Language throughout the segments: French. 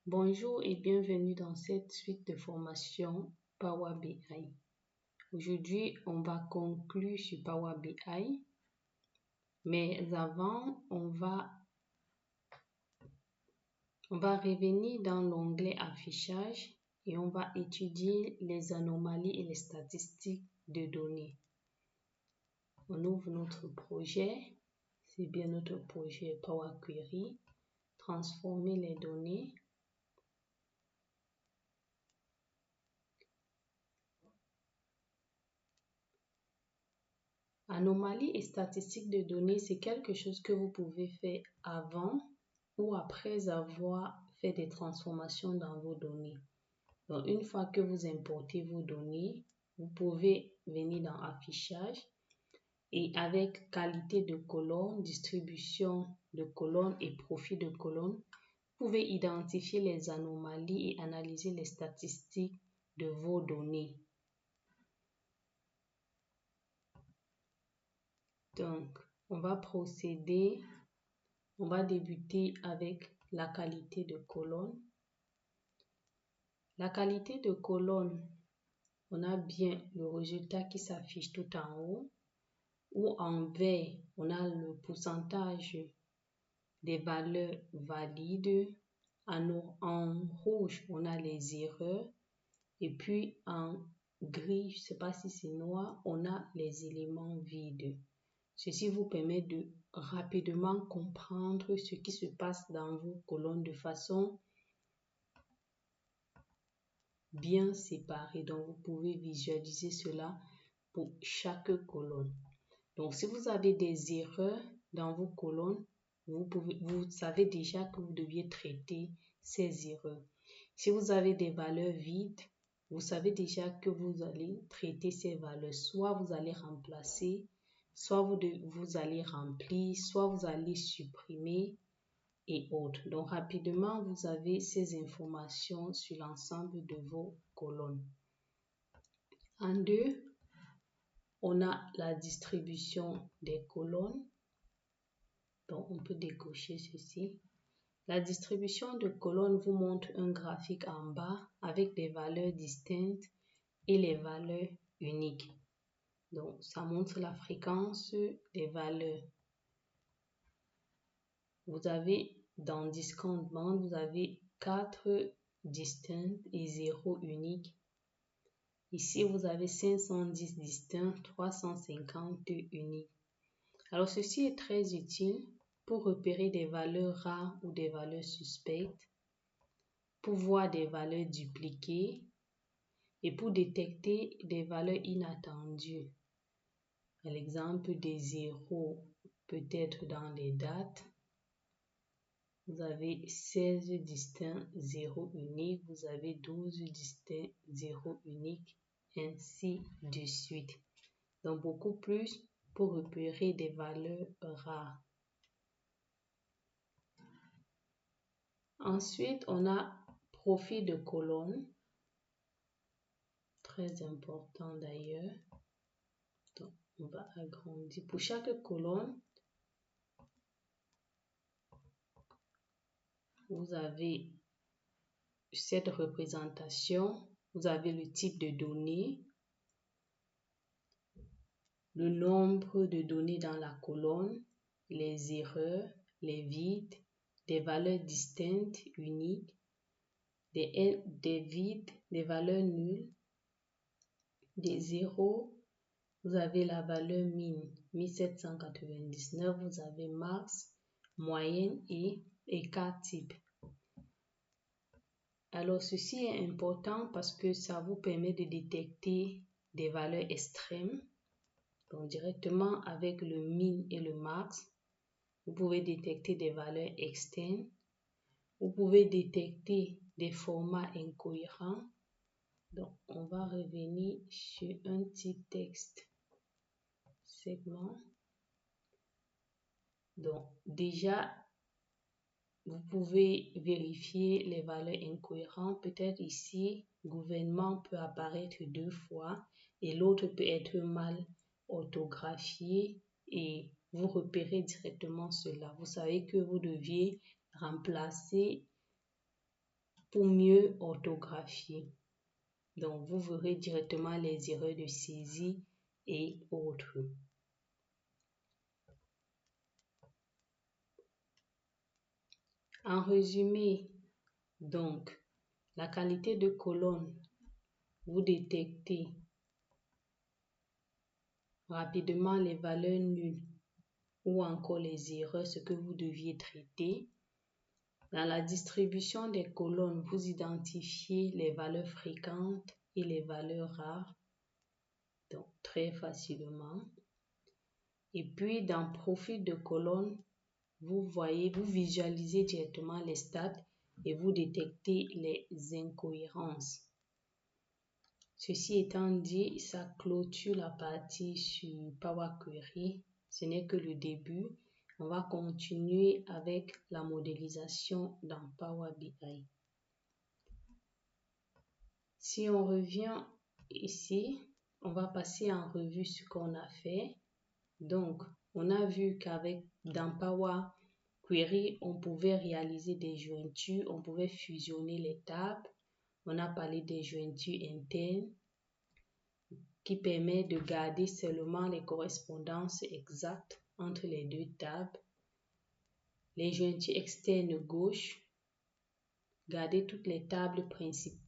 Bonjour et bienvenue dans cette suite de formation Power BI. Aujourd'hui, on va conclure sur Power BI, mais avant, on va revenir dans l'onglet affichage et on va étudier les anomalies et les statistiques de données. On ouvre notre projet, c'est bien notre projet Power Query, transformer les données. Anomalies et statistiques de données, c'est quelque chose que vous pouvez faire avant ou après avoir fait des transformations dans vos données. Donc, une fois que vous importez vos données, vous pouvez venir dans Affichage et avec qualité de colonne, distribution de colonnes et profil de colonne, vous pouvez identifier les anomalies et analyser les statistiques de vos données. Donc, on va débuter avec la qualité de colonne. La qualité de colonne, on a bien le résultat qui s'affiche tout en haut, ou en vert, on a le pourcentage des valeurs valides. En rouge, on a les erreurs. Et puis en gris, je ne sais pas si c'est noir, on a les éléments vides. Ceci vous permet de rapidement comprendre ce qui se passe dans vos colonnes de façon bien séparée. Donc, vous pouvez visualiser cela pour chaque colonne. Donc, si vous avez des erreurs dans vos colonnes, vous savez déjà que vous deviez traiter ces erreurs. Si vous avez des valeurs vides, vous savez déjà que vous allez traiter ces valeurs. Soit vous allez remplacer, soit vous allez remplir, soit vous allez supprimer et autres. Donc, rapidement, vous avez ces informations sur l'ensemble de vos colonnes. En deux, on a la distribution des colonnes. Donc, on peut décocher ceci. La distribution de colonnes vous montre un graphique en bas avec des valeurs distinctes et les valeurs uniques. Donc, ça montre la fréquence des valeurs. Vous avez dans Discount Band, vous avez 4 distincts et 0 uniques. Ici, vous avez 510 distincts, 350 uniques. Alors, ceci est très utile pour repérer des valeurs rares ou des valeurs suspectes, pour voir des valeurs dupliquées et pour détecter des valeurs inattendues. Par exemple, des zéros peut-être dans les dates. Vous avez 16 distincts 0 uniques, vous avez 12 distincts 0 uniques, ainsi de suite. Donc, beaucoup plus pour repérer des valeurs rares. Ensuite, on a profil de colonne, très important d'ailleurs. Donc, on va agrandir. Pour chaque colonne, vous avez cette représentation. Vous avez le type de données, le nombre de données dans la colonne, les erreurs, les vides, des valeurs distinctes, uniques, des vides, des valeurs nulles, des zéros. Vous avez la valeur min, 1799. Vous avez max, moyenne et écart type. Alors, ceci est important parce que ça vous permet de détecter des valeurs extrêmes. Donc, directement avec le min et le max, vous pouvez détecter des valeurs externes. Vous pouvez détecter des formats incohérents. Donc, on va revenir sur un type texte segment. Donc, déjà, vous pouvez vérifier les valeurs incohérentes. Peut-être ici, gouvernement peut apparaître 2 fois et l'autre peut être mal orthographié et vous repérez directement cela. Vous savez que vous deviez remplacer pour mieux orthographier. Donc, vous verrez directement les erreurs de saisie et autres. En résumé, donc, la qualité de colonne, vous détectez rapidement les valeurs nulles ou encore les erreurs, ce que vous deviez traiter. Dans la distribution des colonnes, vous identifiez les valeurs fréquentes et les valeurs rares, donc très facilement. Et puis, dans profil de colonne, vous visualisez directement les stats et vous détectez les incohérences. Ceci étant dit, ça clôture la partie sur Power Query. Ce n'est que le début. On va continuer avec la modélisation dans Power BI. Si on revient ici, on va passer en revue ce qu'on a fait. Donc, on a vu dans Power Query, on pouvait réaliser des jointures, on pouvait fusionner les tables. On a parlé des jointures internes qui permet de garder seulement les correspondances exactes entre les deux tables. Les jointures externes gauche, garder toutes les tables principales.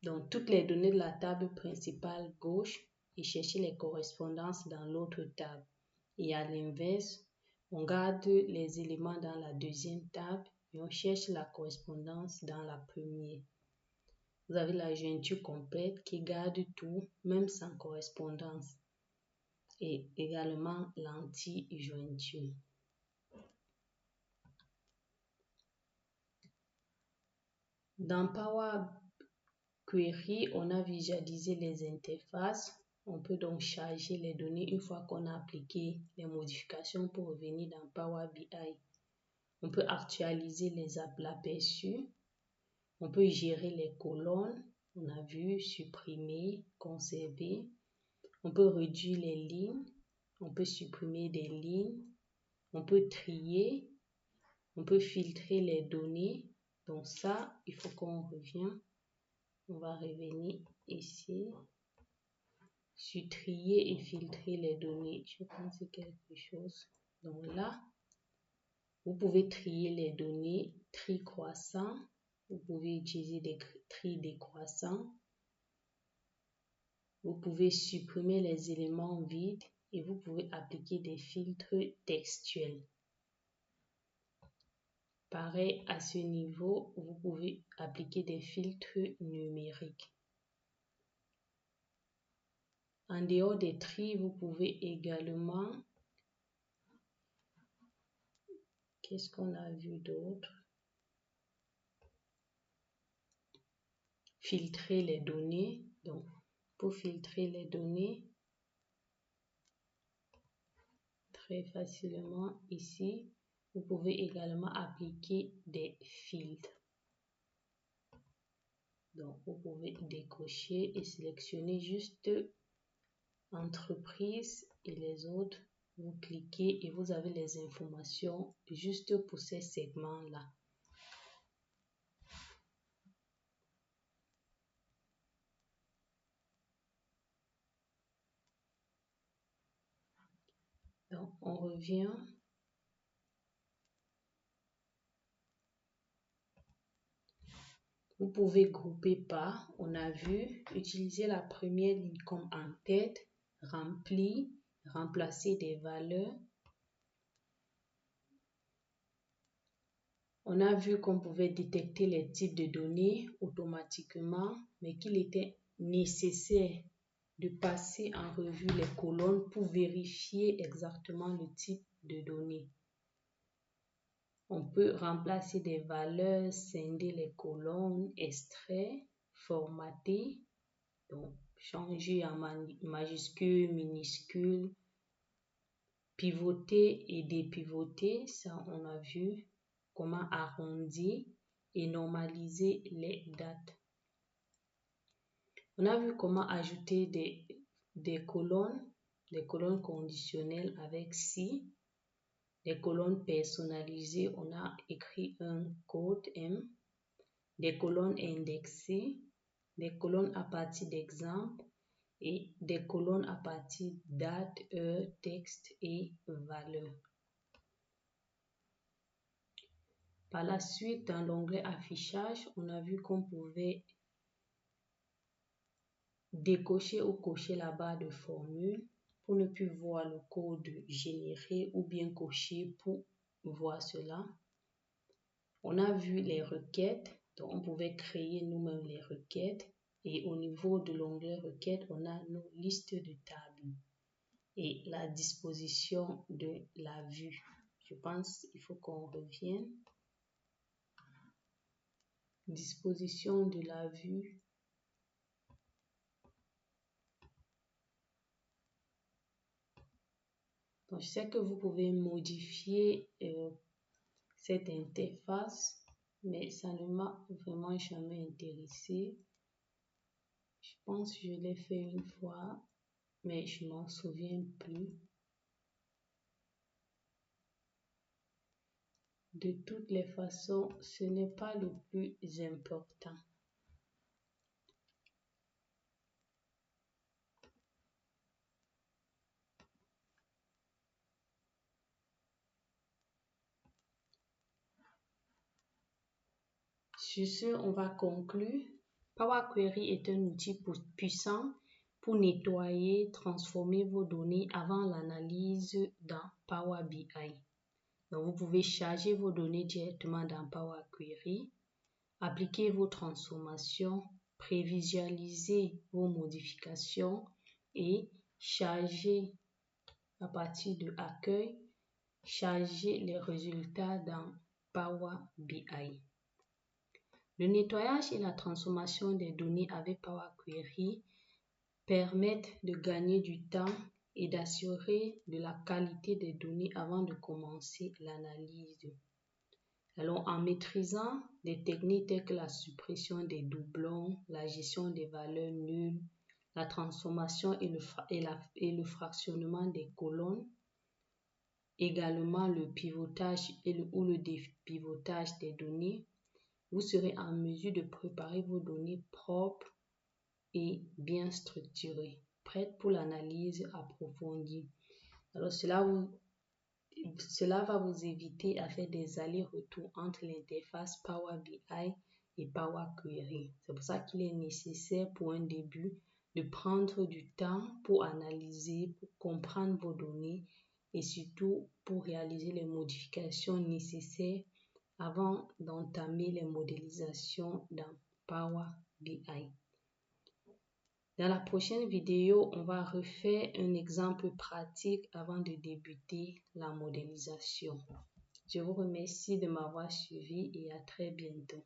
Donc, toutes les données de la table principale gauche et chercher les correspondances dans l'autre table. Et à l'inverse, on garde les éléments dans la deuxième table et on cherche la correspondance dans la première. Vous avez la jointure complète qui garde tout, même sans correspondance. Et également l'anti-jointure. Dans Power Query, on a visualisé les interfaces. On peut donc charger les données une fois qu'on a appliqué les modifications pour revenir dans Power BI. On peut actualiser l'aperçu. On peut gérer les colonnes. On a vu supprimer, conserver. On peut réduire les lignes. On peut supprimer des lignes. On peut trier. On peut filtrer les données. Donc ça, il faut qu'on revienne. On va revenir ici. Sur trier et filtrer les données. Je pense que c'est quelque chose. Donc là, vous pouvez trier les données, tri croissant. Vous pouvez utiliser des tri décroissants. Vous pouvez supprimer les éléments vides et vous pouvez appliquer des filtres textuels. Pareil, à ce niveau, vous pouvez appliquer des filtres numériques. En dehors des tri, vous pouvez également... Qu'est-ce qu'on a vu d'autre? Filtrer les données. Donc, pour filtrer les données, très facilement ici, vous pouvez également appliquer des filtres. Donc, vous pouvez décocher et sélectionner juste entreprise et les autres. Vous cliquez et vous avez les informations juste pour ces segments-là. Donc, on revient. Vous pouvez grouper par, on a vu, utiliser la première ligne comme en tête, remplir, remplacer des valeurs. On a vu qu'on pouvait détecter les types de données automatiquement, mais qu'il était nécessaire de passer en revue les colonnes pour vérifier exactement le type de données. On peut remplacer des valeurs, scinder les colonnes, extraire, formater, donc changer en majuscule, minuscule, pivoter et dépivoter, ça on a vu comment arrondir et normaliser les dates. On a vu comment ajouter des colonnes conditionnelles avec si. Les colonnes personnalisées, on a écrit un code M. des colonnes indexées, des colonnes à partir d'exemples et des colonnes à partir date, heure, texte et valeur. Par la suite, dans l'onglet affichage, on a vu qu'on pouvait décocher ou cocher la barre de formule pour ne plus voir le code généré ou bien cocher pour voir cela. On a vu les requêtes, donc on pouvait créer nous-mêmes les requêtes et au niveau de l'onglet requêtes, on a nos listes de tables et la disposition de la vue. Je pense qu'il faut qu'on revienne. Disposition de la vue. Donc, je sais que vous pouvez modifier cette interface, mais ça ne m'a vraiment jamais intéressé. Je pense que je l'ai fait une fois, mais je m'en souviens plus. De toutes les façons, ce n'est pas le plus important. Sur ce, on va conclure. Power Query est un outil puissant pour nettoyer, transformer vos données avant l'analyse dans Power BI. Donc, vous pouvez charger vos données directement dans Power Query, appliquer vos transformations, prévisualiser vos modifications et charger à partir de accueil, charger les résultats dans Power BI. Le nettoyage et la transformation des données avec Power Query permettent de gagner du temps et d'assurer de la qualité des données avant de commencer l'analyse. Alors, en maîtrisant des techniques telles que la suppression des doublons, la gestion des valeurs nulles, la transformation et le fractionnement des colonnes, également le pivotage ou le dépivotage des données, vous serez en mesure de préparer vos données propres et bien structurées, prêtes pour l'analyse approfondie. Alors, cela va vous éviter à faire des allers-retours entre l'interface Power BI et Power Query. C'est pour ça qu'il est nécessaire pour un début de prendre du temps pour analyser, pour comprendre vos données et surtout pour réaliser les modifications nécessaires avant d'entamer les modélisations dans Power BI. Dans la prochaine vidéo, on va refaire un exemple pratique avant de débuter la modélisation. Je vous remercie de m'avoir suivi et à très bientôt.